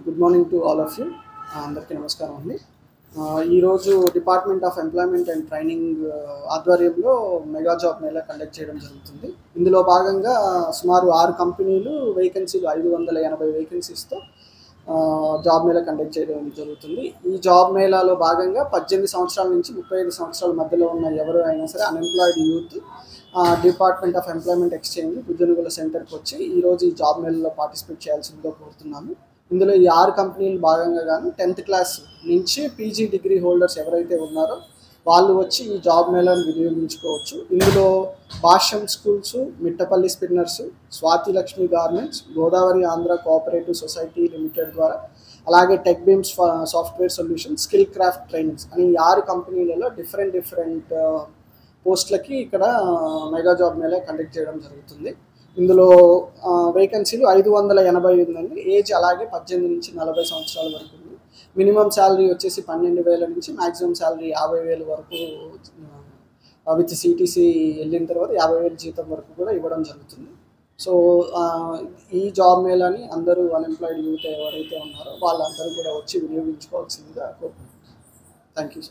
Good morning to all of you. అందరికీ నమస్కారం అండి. ఈరోజు department of employment and training ఆధ్వర్యంలో మెగా జాబ్ మేళా కండక్ట్ చేయడం జరుగుతుంది. ఇందులో భాగంగా సుమారు 6 కంపెనీలు వేకెన్సీలు 580 వేకెన్సీస్తో జాబ్ మేళా కండక్ట్ చేయడం జరుగుతుంది. ఈ జాబ్ మేళాలో భాగంగా 18 సంవత్సరాల నుంచి 35 సంవత్సరాల మధ్యలో ఉన్న ఎవరు అయినా సరే unemployed youth department of employment exchange Bujjanagula సెంటర్కి వచ్చి ఈరోజు ఈ జాబ్ మేళాలో పార్టిసిపేట్ చేయాల్సిందిగా కోరుతున్నాము. ఇందులో ఈ 6 కంపెనీలు భాగంగా గాను 10th క్లాస్ నుంచి పీజీ డిగ్రీ హోల్డర్స్ ఎవరైతే ఉన్నారో వాళ్ళు వచ్చి ఈ జాబ్ మేళాను వినియోగించుకోవచ్చు. ఇందులో Bhashyam schools, Mittapalli spinners, Swathi Lakshmi garments, Godavari Andhra cooperative society limited ద్వారా, అలాగే tech beams software solution, skill craft trainings అని 6 కంపెనీలలో డిఫరెంట్ పోస్టులకి ఇక్కడ మెగా జాబ్ మేళా కండక్ట్ చేయడం జరుగుతుంది. ఇందులో వేకెన్సీలు 580 ఉందండి. ఏజ్ అలాగే 18 నుంచి 40 సంవత్సరాల వరకు ఉంది. మినిమం శాలరీ వచ్చేసి 12,000 నుంచి మ్యాక్సిమం శాలరీ 50,000 వరకు విత్ సిటీసీ వెళ్ళిన తర్వాత 50,000 జీతం వరకు కూడా ఇవ్వడం జరుగుతుంది. సో ఈ జాబ్ మేళాని అందరూ అన్ఎంప్లాయిడ్ యూత్ ఎవరైతే ఉన్నారో వాళ్ళందరూ కూడా వచ్చి వినియోగించుకోవాల్సిందిగా కోరుకుంటున్నాను. Thank you.